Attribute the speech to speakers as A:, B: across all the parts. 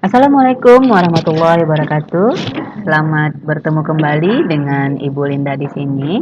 A: Assalamualaikum warahmatullahi wabarakatuh. Selamat bertemu kembali dengan Ibu Linda di sini.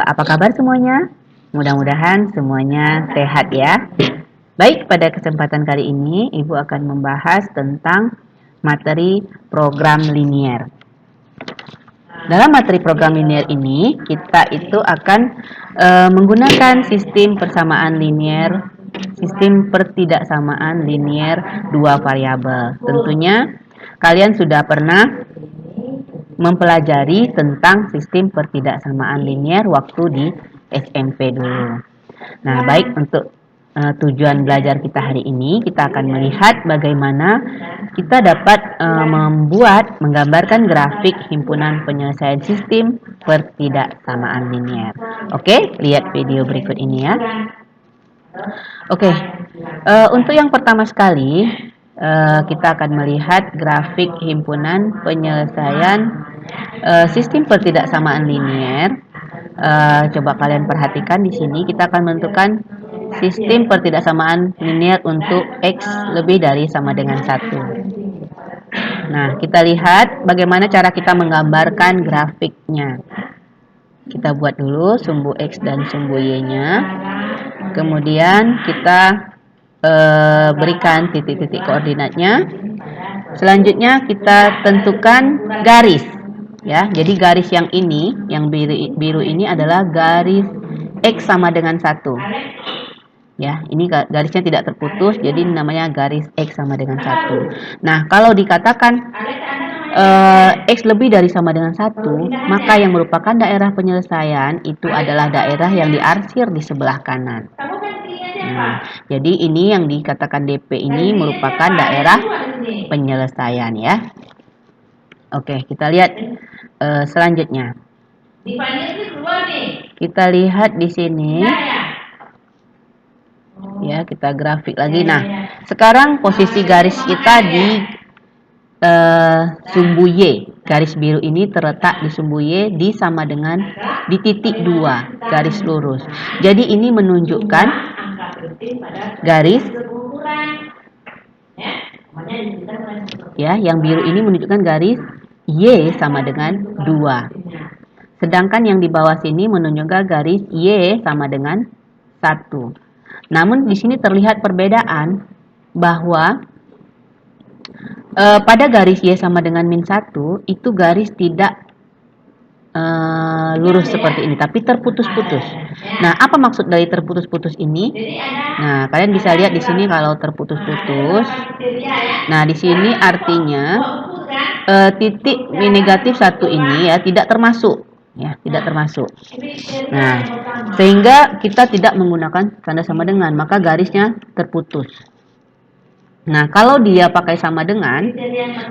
A: Apa kabar semuanya? Mudah-mudahan semuanya sehat ya. Baik, pada kesempatan kali ini Ibu akan membahas tentang materi program linier. Dalam materi program linier ini, kita itu akan menggunakan sistem persamaan linier, sistem pertidaksamaan linier dua variabel. Tentunya kalian sudah pernah mempelajari tentang sistem pertidaksamaan linier waktu di SMP dulu. Nah, baik, untuk tujuan belajar kita hari ini, kita akan melihat bagaimana kita dapat menggambarkan grafik himpunan penyelesaian sistem pertidaksamaan linier. Oke, lihat video berikut ini ya. Oke, untuk yang pertama sekali, kita akan melihat grafik himpunan penyelesaian sistem pertidaksamaan linier. Coba kalian perhatikan di sini, kita akan menentukan sistem pertidaksamaan linier untuk X lebih dari sama dengan 1. Nah, kita lihat bagaimana cara kita menggambarkan grafiknya. Kita buat dulu sumbu X dan sumbu Y-nya. Kemudian kita berikan titik-titik koordinatnya. Selanjutnya kita tentukan garis. Ya, jadi garis yang ini, yang biru ini adalah garis X sama dengan 1. Ya, ini garisnya tidak terputus, jadi namanya garis X sama dengan 1. Nah, kalau dikatakan X lebih dari sama dengan 1, maka yang merupakan daerah penyelesaian itu adalah daerah yang diarsir di sebelah kanan. Nah, jadi ini yang dikatakan DP ini merupakan daerah penyelesaian ya. Oke, kita lihat selanjutnya. Kita lihat di sini. Ya, kita grafik lagi. Nah, sekarang posisi garis kita di sumbu Y. Garis biru ini terletak di sumbu Y sama dengan di titik 2, garis lurus. Jadi ini menunjukkan garis ya, yang biru ini menunjukkan garis Y sama dengan 2. Sedangkan yang di bawah sini menunjukkan garis Y sama dengan 1. Namun di sini terlihat perbedaan bahwa pada garis Y sama dengan min 1 itu garis tidak lurus seperti ini, tapi terputus-putus. Nah, apa maksud dari terputus-putus ini? Nah, kalian bisa lihat di sini kalau terputus-putus. Nah, di sini artinya titik negatif 1 ini ya tidak termasuk. Ya, tidak termasuk. Nah, sehingga kita tidak menggunakan tanda sama dengan, maka garisnya terputus. Nah, kalau dia pakai sama dengan,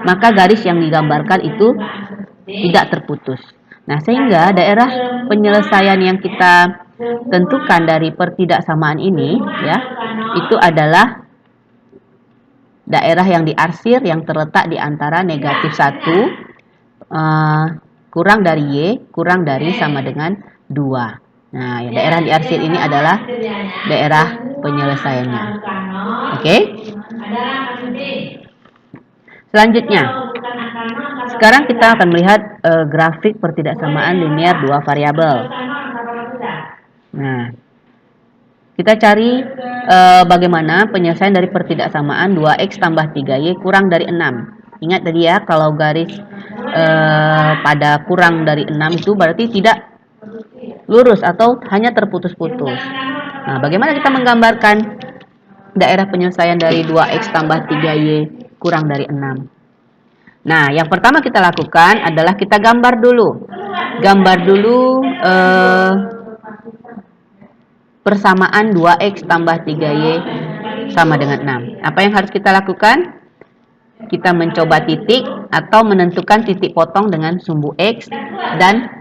A: maka garis yang digambarkan itu tidak terputus. Nah, sehingga daerah penyelesaian yang kita tentukan dari pertidaksamaan ini ya, itu adalah daerah yang diarsir yang terletak di antara negatif 1 kurang dari Y kurang dari sama dengan 2. Nah, daerah diarsir ini adalah daerah penyelesaiannya. Oke? Selanjutnya, sekarang kita akan melihat grafik pertidaksamaan linier dua variabel. Nah, kita cari bagaimana penyelesaian dari pertidaksamaan 2x tambah 3y kurang dari 6. Ingat tadi ya, kalau garis pada kurang dari 6 itu berarti tidak lurus atau hanya terputus-putus. Nah, bagaimana kita menggambarkan daerah penyelesaian dari 2x tambah 3y kurang dari 6? Nah, yang pertama kita lakukan adalah kita gambar dulu. Gambar dulu persamaan 2x tambah 3y sama dengan 6. Apa yang harus kita lakukan? Kita mencoba titik atau menentukan titik potong dengan sumbu x dan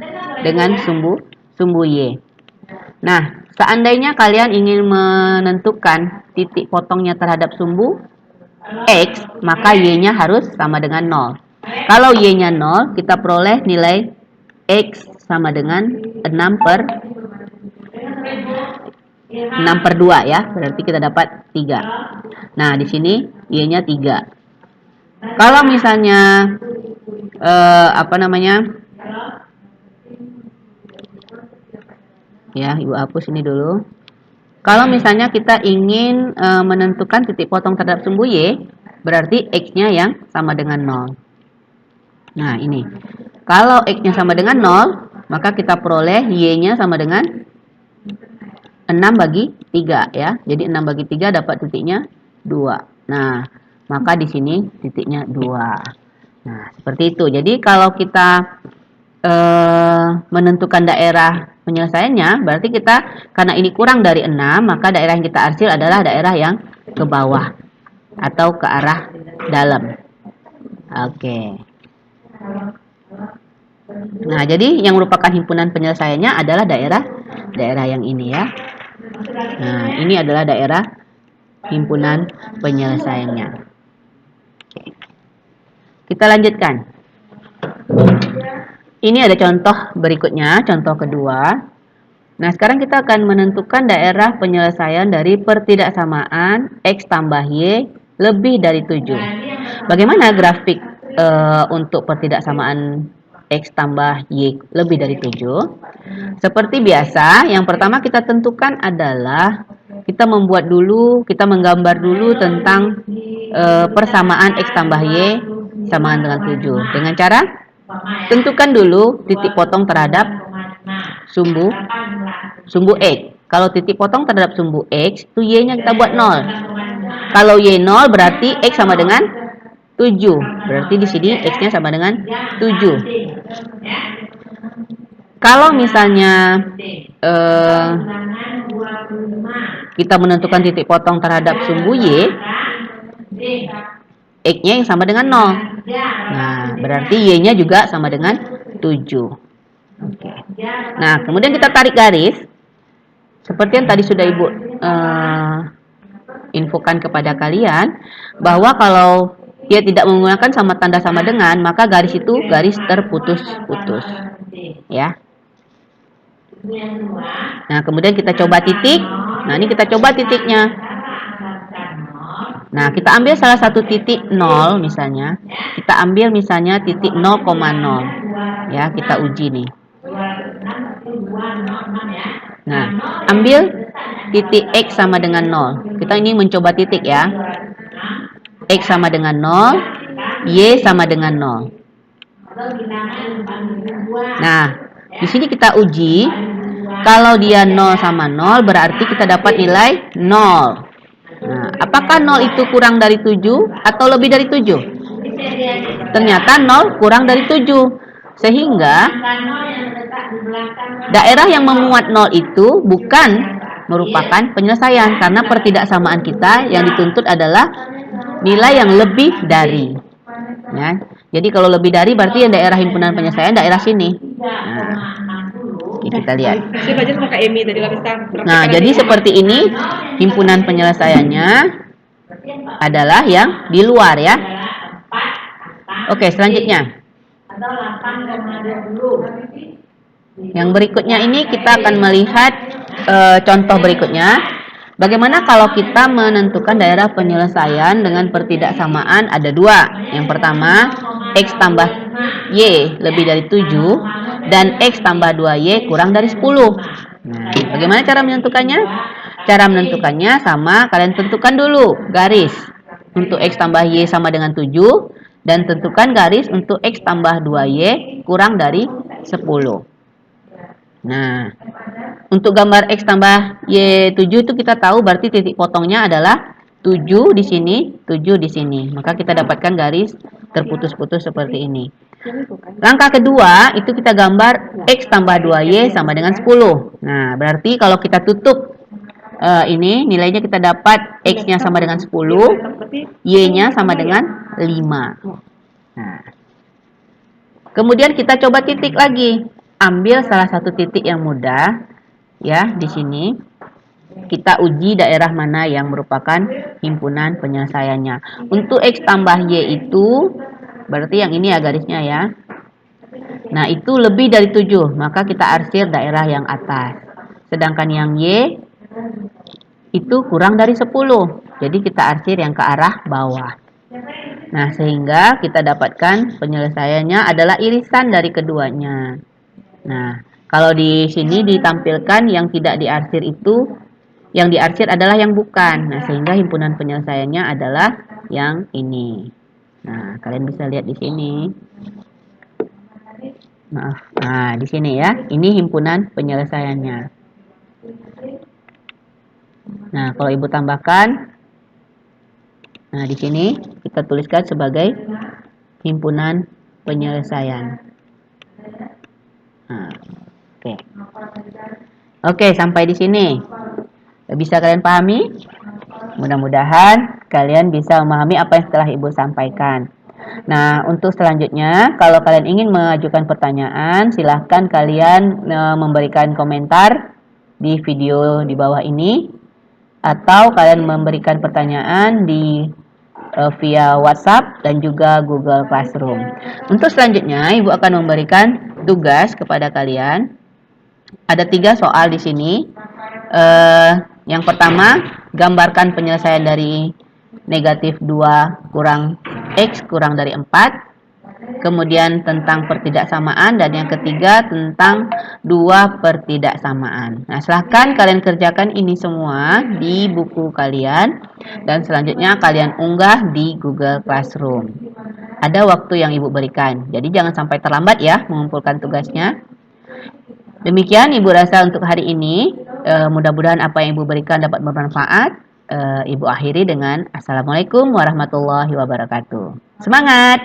A: dengan sumbu y. Nah, seandainya kalian ingin menentukan titik potongnya terhadap sumbu X, maka Y-nya harus sama dengan 0. Kalau Y-nya 0, kita peroleh nilai X sama dengan 6 per 2 ya. Berarti kita dapat 3. Nah, di sini Y-nya 3. Kalau misalnya apa namanya? Ya, Ibu hapus ini dulu. Kalau misalnya kita ingin menentukan titik potong terhadap sumbu Y, berarti X-nya yang sama dengan 0. Nah, ini. Kalau X-nya sama dengan 0, maka kita peroleh Y-nya sama dengan 6 bagi 3 ya. Jadi 6 bagi 3 dapat titiknya 2. Nah, maka di sini titiknya 2. Nah, seperti itu. Jadi kalau kita menentukan daerah penyelesaiannya, berarti kita karena ini kurang dari 6, maka daerah yang kita arsir adalah daerah yang ke bawah atau ke arah dalam. Oke. Nah, jadi yang merupakan himpunan penyelesaiannya adalah daerah yang ini ya. Nah, ini adalah daerah himpunan penyelesaiannya. Oke. Kita lanjutkan. Ini ada contoh berikutnya, contoh kedua. Nah, sekarang kita akan menentukan daerah penyelesaian dari pertidaksamaan X tambah Y lebih dari 7. Bagaimana grafik untuk pertidaksamaan X tambah Y lebih dari 7? Seperti biasa, yang pertama kita tentukan adalah kita menggambar dulu tentang persamaan X tambah Y sama dengan 7. Dengan cara tentukan dulu titik potong terhadap sumbu X. Kalau titik potong terhadap sumbu X, itu Y-nya kita buat 0. Kalau Y 0 berarti X sama dengan 7. Berarti di sini X-nya sama dengan 7. Kalau misalnya kita menentukan titik potong terhadap sumbu Y, X-nya yang sama dengan 0. Nah, berarti Y-nya juga sama dengan 7. Oke. Nah, kemudian kita tarik garis. Seperti yang tadi sudah Ibu infokan kepada kalian, bahwa kalau dia tidak menggunakan sama tanda sama dengan, maka garis itu garis terputus-putus. Ya. Nah, kemudian kita coba titik. Nah, ini kita coba titiknya. Nah, kita ambil salah satu titik 0 misalnya. Kita ambil misalnya titik 0,0. Ya, kita uji nih. Nah, ambil titik X sama dengan 0. Kita ini mencoba titik ya. X sama dengan 0, Y sama dengan 0. Nah, di sini kita uji. Kalau dia 0 sama 0, berarti kita dapat nilai 0. Nah, apakah 0 itu kurang dari 7 atau lebih dari 7? Ternyata 0 kurang dari 7. Sehingga daerah yang memuat 0 itu bukan merupakan penyelesaian, karena pertidaksamaan kita yang dituntut adalah nilai yang lebih dari. Ya. Jadi kalau lebih dari berarti yang daerah himpunan penyelesaian daerah sini. Nah, kita lihat. Nah, jadi seperti ini himpunan penyelesaiannya adalah yang di luar ya. Oke, selanjutnya. Yang berikutnya ini kita akan melihat contoh berikutnya. Bagaimana kalau kita menentukan daerah penyelesaian dengan pertidaksamaan ada dua. Yang pertama, X tambah Y lebih dari 7 dan X tambah 2Y kurang dari 10. Nah, bagaimana cara menentukannya? Cara menentukannya sama, kalian tentukan dulu garis untuk X tambah Y sama dengan 7 dan tentukan garis untuk X tambah 2Y kurang dari 10. Nah, untuk gambar X tambah Y7 itu kita tahu berarti titik potongnya adalah 7 di sini, 7 di sini. Maka kita dapatkan garis terputus-putus seperti ini. Langkah kedua itu kita gambar X tambah 2Y sama dengan 10. Nah, berarti kalau kita tutup ini nilainya kita dapat X-nya sama dengan 10, Y-nya sama dengan 5. Nah, kemudian kita coba titik lagi. Ambil salah satu titik yang mudah. Ya, di sini kita uji daerah mana yang merupakan himpunan penyelesaiannya. Untuk X tambah Y itu berarti yang ini ya garisnya ya. Nah, itu lebih dari 7, maka kita arsir daerah yang atas. Sedangkan yang Y itu kurang dari 10. Jadi kita arsir yang ke arah bawah. Nah, sehingga kita dapatkan penyelesaiannya adalah irisan dari keduanya. Nah, kalau di sini ditampilkan yang tidak diarsir itu, yang diarsir adalah yang bukan. Nah, sehingga himpunan penyelesaiannya adalah yang ini. Nah, kalian bisa lihat di sini. Maaf. Nah, di sini ya. Ini himpunan penyelesaiannya. Nah, kalau Ibu tambahkan, nah di sini kita tuliskan sebagai himpunan penyelesaian. Nah, oke. Oke, sampai di sini. Bisa kalian pahami? Mudah-mudahan kalian bisa memahami apa yang telah Ibu sampaikan. Nah, untuk selanjutnya, kalau kalian ingin mengajukan pertanyaan, silahkan kalian memberikan komentar di video di bawah ini, atau kalian memberikan pertanyaan di via WhatsApp dan juga Google Classroom. Untuk selanjutnya, Ibu akan memberikan tugas kepada kalian. Ada 3 soal di sini. Yang pertama, gambarkan penyelesaian dari negatif 2 kurang X kurang dari 4. Kemudian tentang pertidaksamaan. Dan yang ketiga tentang 2 pertidaksamaan. Nah, silahkan kalian kerjakan ini semua di buku kalian. Dan selanjutnya kalian unggah di Google Classroom. Ada waktu yang Ibu berikan. Jadi jangan sampai terlambat ya mengumpulkan tugasnya. Demikian Ibu rasa untuk hari ini. Mudah-mudahan apa yang Ibu berikan dapat bermanfaat. Ibu akhiri dengan Assalamualaikum warahmatullahi wabarakatuh. Semangat!